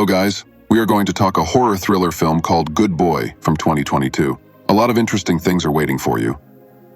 Hello guys, we are going to talk a horror thriller film called Good Boy from 2022. A lot of interesting things are waiting for you.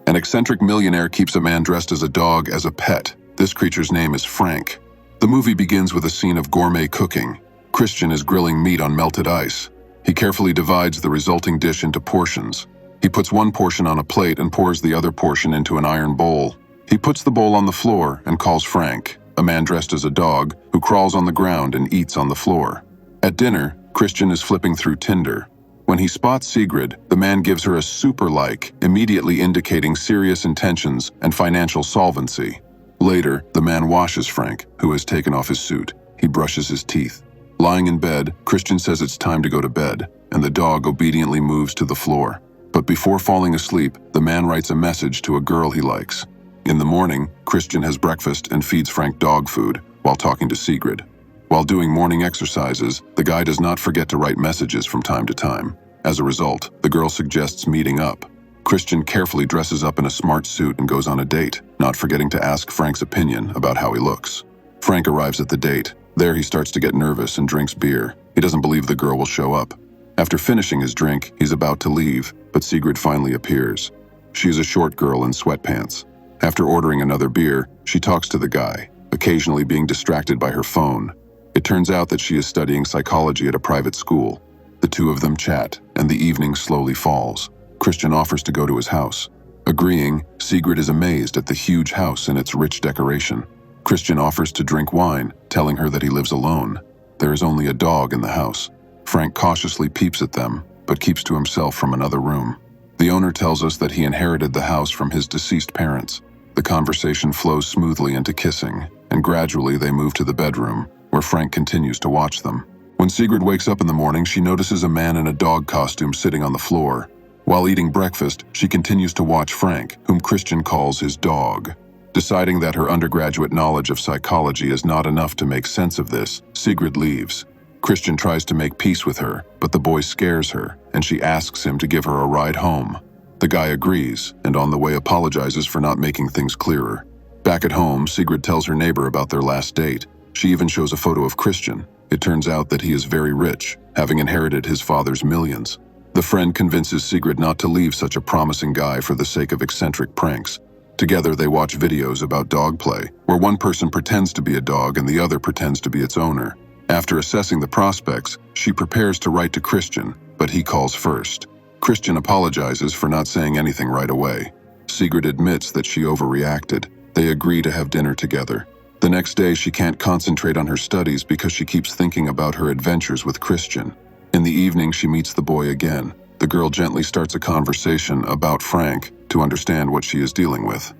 An eccentric millionaire keeps a man dressed as a dog as a pet. This creature's name is Frank. The movie begins with a scene of gourmet cooking. Christian is grilling meat on melted ice. He carefully divides the resulting dish into portions. He puts one portion on a plate and pours the other portion into an iron bowl. He puts the bowl on the floor and calls Frank, a man dressed as a dog, who crawls on the ground and eats on the floor. At dinner, Christian is flipping through Tinder. When he spots Sigrid, the man gives her a super like, immediately indicating serious intentions and financial solvency. Later, the man washes Frank, who has taken off his suit. He brushes his teeth. Lying in bed, Christian says it's time to go to bed, and the dog obediently moves to the floor. But before falling asleep, the man writes a message to a girl he likes. In the morning, Christian has breakfast and feeds Frank dog food while talking to Sigrid. While doing morning exercises, the guy does not forget to write messages from time to time. As a result, the girl suggests meeting up. Christian carefully dresses up in a smart suit and goes on a date, not forgetting to ask Frank's opinion about how he looks. Frank arrives at the date. There he starts to get nervous and drinks beer. He doesn't believe the girl will show up. After finishing his drink, he's about to leave, but Sigrid finally appears. She is a short girl in sweatpants. After ordering another beer, she talks to the guy, occasionally being distracted by her phone. It turns out that she is studying psychology at a private school. The two of them chat, and the evening slowly falls. Christian offers to go to his house. Agreeing, Sigrid is amazed at the huge house and its rich decoration. Christian offers to drink wine, telling her that he lives alone. There is only a dog in the house. Frank cautiously peeps at them, but keeps to himself from another room. The owner tells us that he inherited the house from his deceased parents. The conversation flows smoothly into kissing, and gradually they move to the bedroom, where Frank continues to watch them. When Sigrid wakes up in the morning, she notices a man in a dog costume sitting on the floor. While eating breakfast, she continues to watch Frank, whom Christian calls his dog. Deciding that her undergraduate knowledge of psychology is not enough to make sense of this, Sigrid leaves. Christian tries to make peace with her, but the boy scares her, and she asks him to give her a ride home. The guy agrees, and on the way apologizes for not making things clearer. Back at home, Sigrid tells her neighbor about their last date. She even shows a photo of Christian. It turns out that he is very rich, having inherited his father's millions. The friend convinces Sigrid not to leave such a promising guy for the sake of eccentric pranks. Together they watch videos about dog play, where one person pretends to be a dog and the other pretends to be its owner. After assessing the prospects, she prepares to write to Christian, but he calls first. Christian apologizes for not saying anything right away. Sigrid admits that she overreacted. They agree to have dinner together. The next day, she can't concentrate on her studies because she keeps thinking about her adventures with Christian. In the evening, she meets the boy again. The girl gently starts a conversation about Frank to understand what she is dealing with.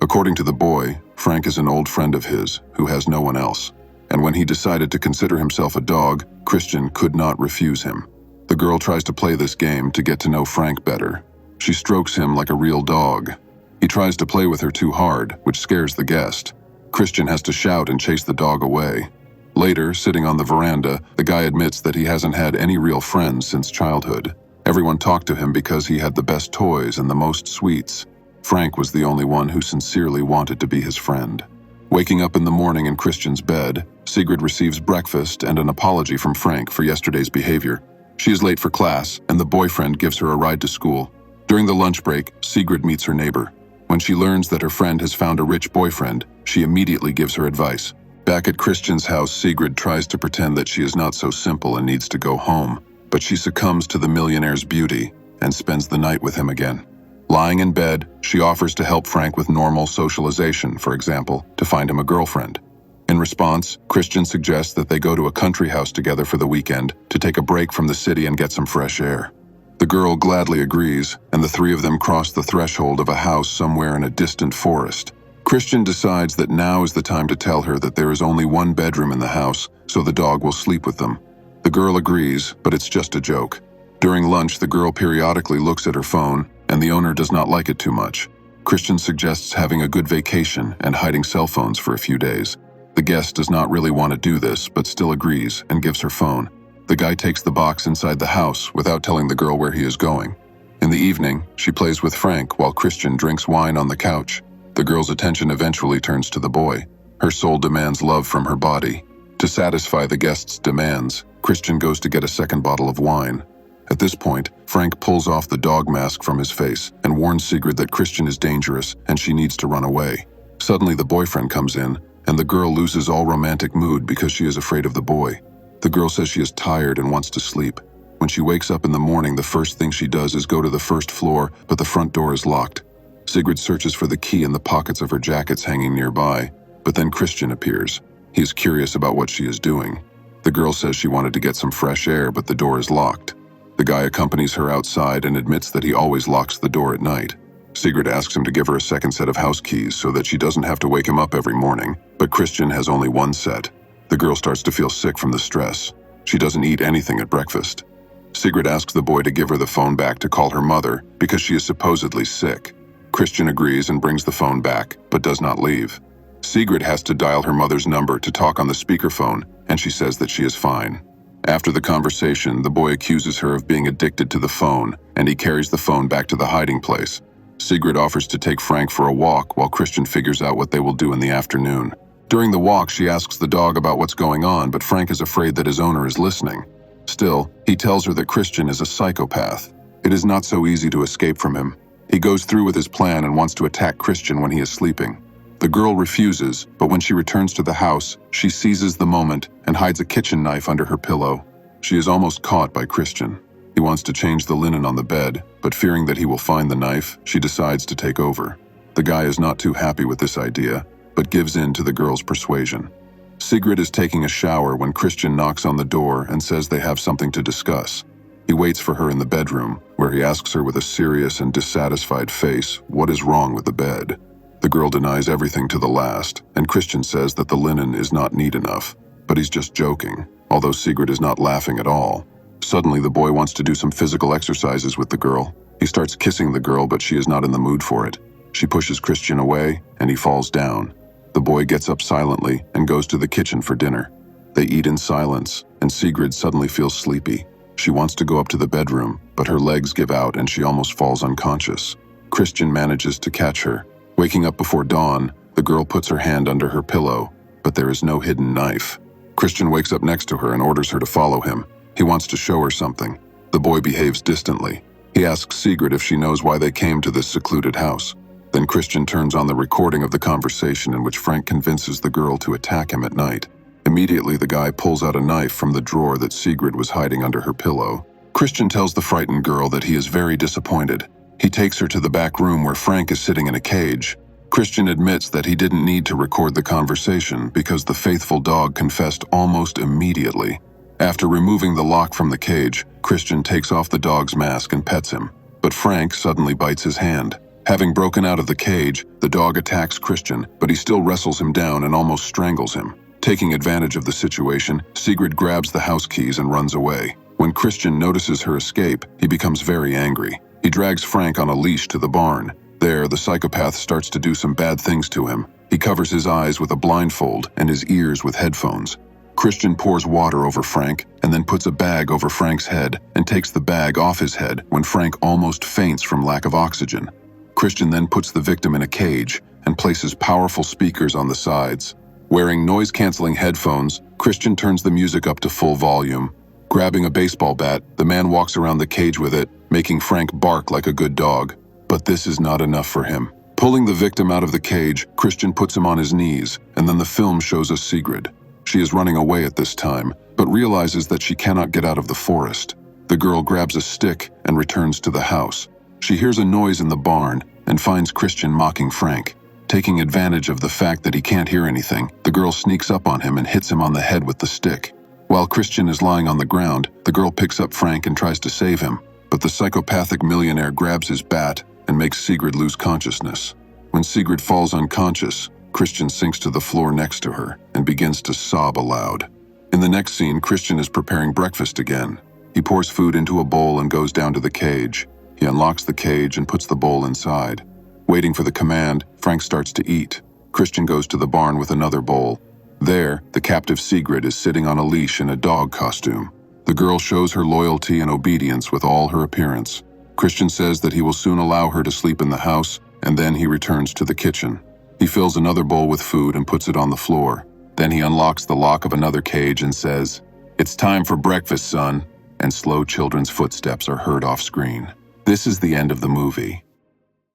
According to the boy, Frank is an old friend of his who has no one else. And when he decided to consider himself a dog, Christian could not refuse him. The girl tries to play this game to get to know Frank better. She strokes him like a real dog. He tries to play with her too hard, which scares the guest. Christian has to shout and chase the dog away. Later, sitting on the veranda, the guy admits that he hasn't had any real friends since childhood. Everyone talked to him because he had the best toys and the most sweets. Frank was the only one who sincerely wanted to be his friend. Waking up in the morning in Christian's bed, Sigrid receives breakfast and an apology from Frank for yesterday's behavior. She is late for class, and the boyfriend gives her a ride to school. During the lunch break, Sigrid meets her neighbor. When she learns that her friend has found a rich boyfriend, she immediately gives her advice. Back at Christian's house, Sigrid tries to pretend that she is not so simple and needs to go home, but she succumbs to the millionaire's beauty and spends the night with him again. Lying in bed, she offers to help Frank with normal socialization, for example, to find him a girlfriend. In response, Christian suggests that they go to a country house together for the weekend to take a break from the city and get some fresh air. The girl gladly agrees, and the three of them cross the threshold of a house somewhere in a distant forest. Christian decides that now is the time to tell her that there is only one bedroom in the house, so the dog will sleep with them. The girl agrees, but it's just a joke. During lunch, the girl periodically looks at her phone, and the owner does not like it too much. Christian suggests having a good vacation and hiding cell phones for a few days. The guest does not really want to do this, but still agrees and gives her phone. The guy takes the box inside the house without telling the girl where he is going. In the evening, she plays with Frank while Christian drinks wine on the couch. The girl's attention eventually turns to the boy. Her soul demands love from her body. To satisfy the guest's demands, Christian goes to get a second bottle of wine. At this point, Frank pulls off the dog mask from his face and warns Sigrid that Christian is dangerous and she needs to run away. Suddenly, the boyfriend comes in, and the girl loses all romantic mood because she is afraid of the boy. The girl says she is tired and wants to sleep. When she wakes up in the morning, the first thing she does is go to the first floor, but the front door is locked. Sigrid searches for the key in the pockets of her jackets hanging nearby, but then Christian appears. He is curious about what she is doing. The girl says she wanted to get some fresh air, but the door is locked. The guy accompanies her outside and admits that he always locks the door at night. Sigrid asks him to give her a second set of house keys so that she doesn't have to wake him up every morning, but Christian has only one set. The girl starts to feel sick from the stress. She doesn't eat anything at breakfast. Sigrid asks the boy to give her the phone back to call her mother because she is supposedly sick. Christian agrees and brings the phone back, but does not leave. Sigrid has to dial her mother's number to talk on the speakerphone, and she says that she is fine. After the conversation, the boy accuses her of being addicted to the phone, and he carries the phone back to the hiding place. Sigrid offers to take Frank for a walk while Christian figures out what they will do in the afternoon. During the walk, she asks the dog about what's going on, but Frank is afraid that his owner is listening. Still, he tells her that Christian is a psychopath. It is not so easy to escape from him. He goes through with his plan and wants to attack Christian when he is sleeping. The girl refuses, but when she returns to the house, she seizes the moment and hides a kitchen knife under her pillow. She is almost caught by Christian. He wants to change the linen on the bed, but fearing that he will find the knife, she decides to take over. The guy is not too happy with this idea, but gives in to the girl's persuasion. Sigrid is taking a shower when Christian knocks on the door and says they have something to discuss. He waits for her in the bedroom, where he asks her with a serious and dissatisfied face what is wrong with the bed. The girl denies everything to the last, and Christian says that the linen is not neat enough, but he's just joking, although Sigrid is not laughing at all. Suddenly, the boy wants to do some physical exercises with the girl. He starts kissing the girl, but she is not in the mood for it. She pushes Christian away, and he falls down. The boy gets up silently and goes to the kitchen for dinner. They eat in silence, and Sigrid suddenly feels sleepy. She wants to go up to the bedroom, but her legs give out and she almost falls unconscious. Christian manages to catch her. Waking up before dawn, the girl puts her hand under her pillow, but there is no hidden knife. Christian wakes up next to her and orders her to follow him. He wants to show her something. The boy behaves distantly. He asks Sigrid if she knows why they came to this secluded house. Then Christian turns on the recording of the conversation in which Frank convinces the girl to attack him at night. Immediately, the guy pulls out a knife from the drawer that Sigrid was hiding under her pillow. Christian tells the frightened girl that he is very disappointed. He takes her to the back room where Frank is sitting in a cage. Christian admits that he didn't need to record the conversation because the faithful dog confessed almost immediately. After removing the lock from the cage, Christian takes off the dog's mask and pets him, but Frank suddenly bites his hand. Having broken out of the cage, the dog attacks Christian, but he still wrestles him down and almost strangles him. Taking advantage of the situation, Sigrid grabs the house keys and runs away. When Christian notices her escape, he becomes very angry. He drags Frank on a leash to the barn. There, the psychopath starts to do some bad things to him. He covers his eyes with a blindfold and his ears with headphones. Christian pours water over Frank and then puts a bag over Frank's head and takes the bag off his head when Frank almost faints from lack of oxygen. Christian then puts the victim in a cage and places powerful speakers on the sides. Wearing noise-canceling headphones, Christian turns the music up to full volume. Grabbing a baseball bat, the man walks around the cage with it, making Frank bark like a good dog. But this is not enough for him. Pulling the victim out of the cage, Christian puts him on his knees, and then the film shows us Sigrid. She is running away at this time, but realizes that she cannot get out of the forest. The girl grabs a stick and returns to the house. She hears a noise in the barn and finds Christian mocking Frank. Taking advantage of the fact that he can't hear anything, the girl sneaks up on him and hits him on the head with the stick. While Christian is lying on the ground, the girl picks up Frank and tries to save him, but the psychopathic millionaire grabs his bat and makes Sigrid lose consciousness. When Sigrid falls unconscious, Christian sinks to the floor next to her and begins to sob aloud. In the next scene, Christian is preparing breakfast again. He pours food into a bowl and goes down to the cage. He unlocks the cage and puts the bowl inside. Waiting for the command, Frank starts to eat. Christian goes to the barn with another bowl. There, the captive Sigrid is sitting on a leash in a dog costume. The girl shows her loyalty and obedience with all her appearance. Christian says that he will soon allow her to sleep in the house, and then he returns to the kitchen. He fills another bowl with food and puts it on the floor. Then he unlocks the lock of another cage and says, It's time for breakfast, son, and slow children's footsteps are heard off screen. This is the end of the movie.